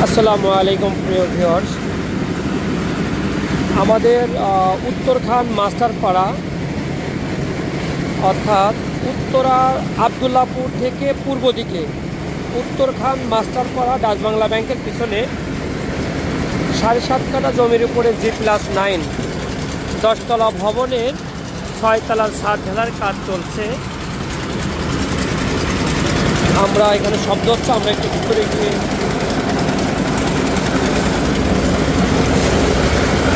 আসসালামু আলাইকুম প্রিয় ভিউয়ার্স, আমাদের উত্তরখান মাস্টারপাড়া অর্থাৎ উত্তরা আবদুল্লাপুর থেকে পূর্ব দিকে উত্তরখান মাস্টারপাড়া ডাচ বাংলা ব্যাংকের পিছনে 7.5 কাঠা জমির উপরে G+9 10 তলা ভবনের 6 তলার ছাদ ঢালার কাজ চলছে। আমরা এখানে শব্দ হচ্ছে, আমরা একটু ভিতরে গিয়ে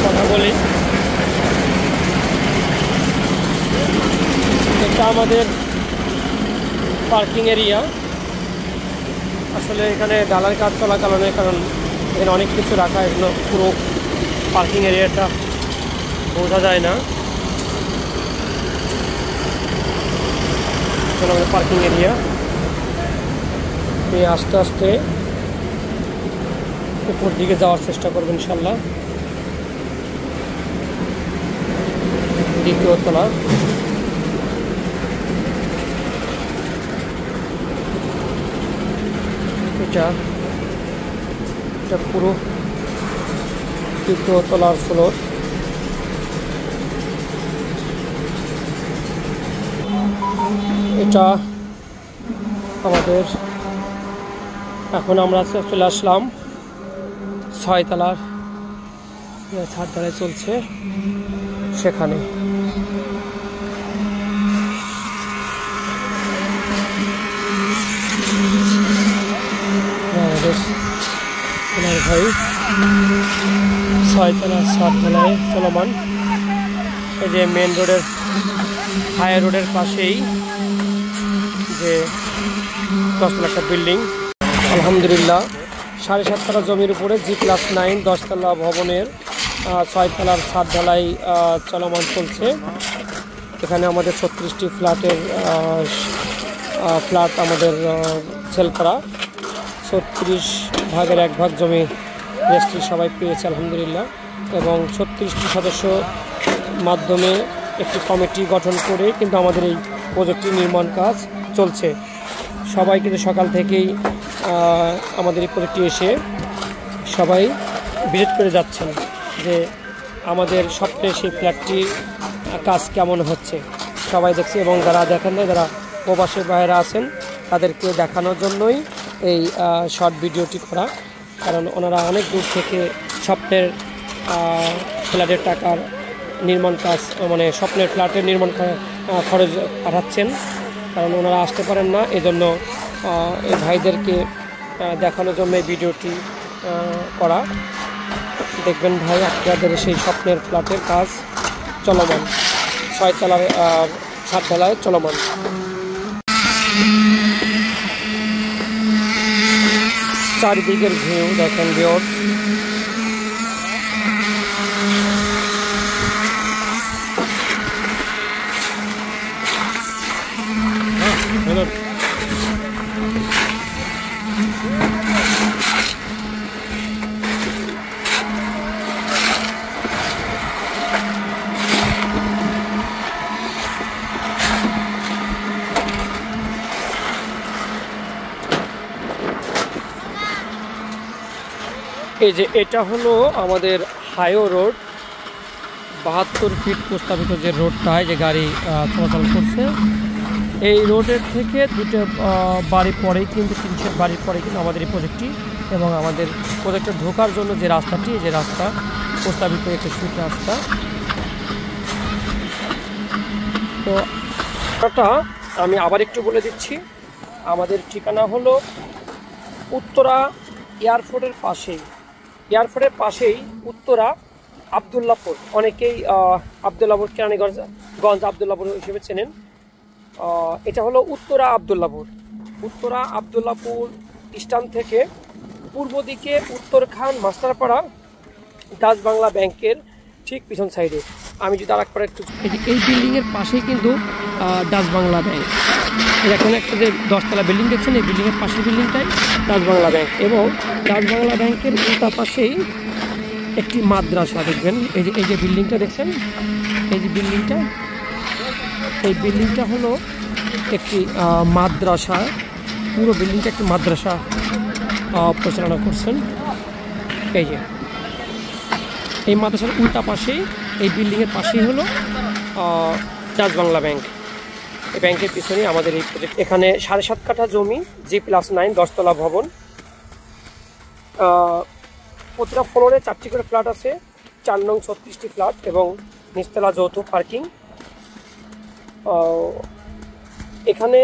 কথা বলি। এটা আমাদের পার্কিং এরিয়া। আসলে এখানে ঢালার কাজ চলাকালীন কারণ এখানে অনেক কিছু রাখা, এগুলো পুরো পার্কিং এরিয়াটা বোঝা যায় না। আমাদের পার্কিং এরিয়া আস্তে আস্তে উপর দিকে যাওয়ার চেষ্টা করবেন ইনশাল্লাহ। দ্বিতীয় তলা, এটা পুরো দ্বিতীয় তলার ফ্লোর। এটা আমাদের, এখন আমরা চলে আসলাম 6 তলার ছাদ ঢালাই চলছে সেখানে। ভাই 6 তলার ছাদ ঢালাই চলমান। এই যে মেন রোডের হাই রোডের পাশেই যে 10 তলা একটা বিল্ডিং, আলহামদুলিল্লাহ 7.5 কাঠা জমির উপরে G+9 10 তলা ভবনের 6 তলার ছাদ ঢালাই চলমান চলছে। এখানে আমাদের 36টি ফ্ল্যাটের ফ্ল্যাট আমাদের সেল করা। 36 ভাগের 1 ভাগ জমি রেজিস্ট্রি সবাই পেয়েছে আলহামদুলিল্লাহ। এবং 36টি সদস্য মাধ্যমে একটি কমিটি গঠন করে কিন্তু আমাদের এই প্রজেক্টটির নির্মাণ কাজ চলছে। সবাই কিন্তু সকাল থেকেই আমাদের এই প্রজেক্টটি এসে সবাই ভিজিট করে যাচ্ছেন যে আমাদের স্বপ্নের সেই ফ্ল্যাটটির কাজ কেমন হচ্ছে সবাই দেখছে। এবং যারা দেখেন না, যারা প্রবাসী ভাইয়েরা আছেন তাদেরকে দেখানোর জন্যই এই শর্ট ভিডিওটি করা। কারণ ওনারা অনেক দূর থেকে স্বপ্নের ফ্ল্যাটের টাকার নির্মাণ কাজ, মানে স্বপ্নের ফ্ল্যাটের নির্মাণ খরচ পাঠাচ্ছেন, কারণ ওনারা আসতে পারেন না। এজন্য এই ভাইদেরকে দেখানোর জন্য এই ভিডিওটি করা। দেখবেন ভাই, আপনাদের সেই স্বপ্নের ফ্ল্যাটের কাজ চলমান, 6 তলার ছাদ ঢালাই চলমান। চারিদিকের ভিউ দেখেন ভিউয়ার্স। এই যে এটা হলো আমাদের হাইওয়ে রোড, 72 ফিট প্রস্তাবিত যে রোডটায় যে গাড়ি চলাচল করছে। এই রোডের থেকে দুটো বাড়ি পরেই কিন্তু 300 বাড়ির পরে কিন্তু আমাদের এই প্রজেক্টটি, এবং আমাদের প্রজেক্টে ঢোকার জন্য যে রাস্তাটি, যে রাস্তা প্রস্তাবিত একটা সুট রাস্তা। তো এটা আমি আবার একটু বলে দিচ্ছি, আমাদের ঠিকানা হলো উত্তরা এয়ারপোর্টের পাশেই উত্তরা আবদুল্লাপুর। অনেকেই আবদুল্লাপুর কেরানীগঞ্জ আবদুল্লাপুর হিসেবে চেনেন। এটা হলো উত্তরা আবদুল্লাপুর স্ট্যান্ড থেকে পূর্ব দিকে উত্তরখান মাস্টারপাড়া ডাচ বাংলা ব্যাংকের ঠিক পিছন সাইডে। আমি যদি আরেকবার একটু, এই বিল্ডিংয়ের পাশেই কিন্তু ডাচ বাংলা ব্যাংক। এখানে একটা যে 10 তলা বিল্ডিং দেখছেন, এই বিল্ডিংয়ের পাশের বিল্ডিংটাই ডাচ বাংলা ব্যাংক। এবং ডাচ বাংলা ব্যাংকের উল্টা পাশেই একটি মাদ্রাসা দেখবেন। এই যে বিল্ডিংটা দেখছেন, এই বিল্ডিংটা হলো একটি মাদ্রাসা। পুরো বিল্ডিংটা একটি মাদ্রাসা পরিচালনা করছেন। এই যে এই মাদ্রাসার উল্টা পাশেই এই বিল্ডিংয়ের পাশেই হলো ডাচ বাংলা ব্যাংক। এই ব্যাংকের পিছনেই আমাদের এই প্রজেক্ট। এখানে 7.5 কাঠা জমি, G+9 10তলা ভবন। প্রতিটা ফ্লোরে 4টি করে ফ্ল্যাট আছে, 4 নং 36টি ফ্ল্যাট এবং নিচতলা যৌথ পার্কিং। এখানে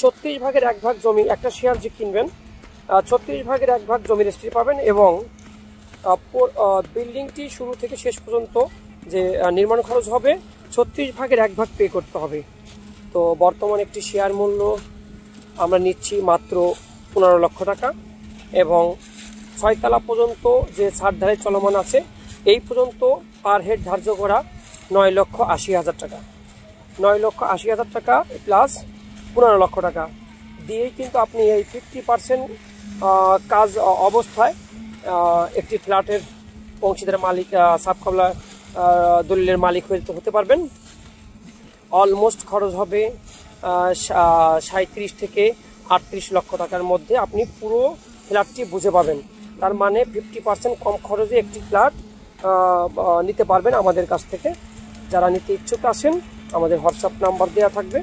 36 ভাগের 1 ভাগ জমি, একটা শেয়ার যে কিনবেন 36 ভাগের 1 ভাগ জমি রেজিস্ট্রি পাবেন এবং বিল্ডিংটি শুরু থেকে শেষ পর্যন্ত যে নির্মাণ খরচ হবে 36 ভাগের 1 ভাগ পে করতে হবে। তো বর্তমান একটি শেয়ার মূল্য আমরা নিচ্ছি মাত্র 15 লক্ষ টাকা এবং 6 তলা পর্যন্ত যে ছাদ ঢালাই চলমান আছে এই পর্যন্ত পার হেড ধার্য করা 9,80,000 টাকা। 9,80,000 টাকা প্লাস 15 লক্ষ টাকা দিয়েই কিন্তু আপনি এই 50% কাজ অবস্থায় একটি ফ্ল্যাটের অংশীদার মালিক, সাবকবলা দলিলের মালিক হতে পারবেন। অলমোস্ট খরচ হবে 37 থেকে 38 লক্ষ টাকার মধ্যে আপনি পুরো ফ্ল্যাটটি বুঝে পাবেন। তার মানে 50% কম খরচে একটি ফ্ল্যাট নিতে পারবেন আমাদের কাছ থেকে। যারা নিতে ইচ্ছুক আছেন আমাদের হোয়াটসঅ্যাপ নাম্বার দেওয়া থাকবে,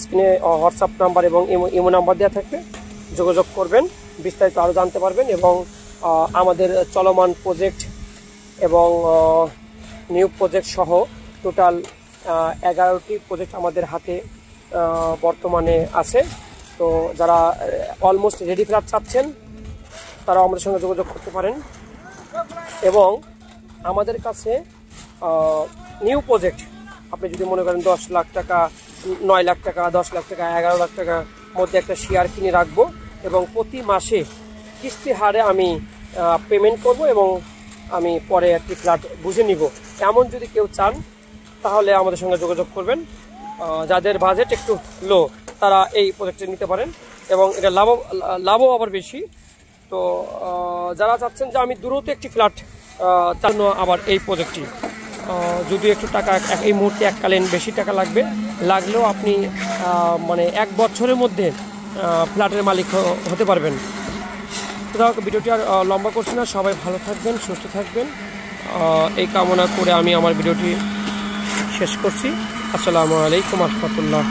স্ক্রিনে হোয়াটসঅ্যাপ নাম্বার এবং ইমো নাম্বার দেওয়া থাকবে, যোগাযোগ করবেন, বিস্তারিত আরও জানতে পারবেন। এবং আমাদের চলমান প্রজেক্ট এবং নিউ প্রজেক্ট সহ টোটাল 11টি প্রজেক্ট আমাদের হাতে বর্তমানে আছে। তো যারা অলমোস্ট রেডি ফ্ল্যাট চাচ্ছেন তারা আমাদের সঙ্গে যোগাযোগ করতে পারেন। এবং আমাদের কাছে নিউ প্রজেক্ট আপনি যদি মনে করেন 10 লাখ টাকা, 9 লাখ টাকা, 10 লাখ টাকা, 11 লাখ টাকার মধ্যে একটা শেয়ার কিনে রাখবো এবং প্রতি মাসে কিস্তি হারে আমি পেমেন্ট করব এবং আমি পরে একটি ফ্ল্যাট বুঝে নিব, এমন যদি কেউ চান তাহলে আমাদের সঙ্গে যোগাযোগ করবেন। যাদের বাজেট একটু লো তারা এই প্রজেক্টে নিতে পারেন এবং এটা লাভও আবার বেশি। তো যারা চাচ্ছেন যে আমি দ্রুত একটি ফ্ল্যাট চালানো, আবার এই প্রজেক্টটি যদি একটু টাকা এই মুহূর্তে এককালীন বেশি টাকা লাগলেও আপনি মানে 1 বছরের মধ্যে ফ্ল্যাটের মালিক হতে পারবেন। ভিডিওটি আর লম্বা করছি না, সবাই ভালো থাকবেন, সুস্থ থাকবেন এই কামনা করে আমি আমার ভিডিওটি শেষ করছি। আসসালামু আলাইকুম ওয়া রাহমাতুল্লাহ।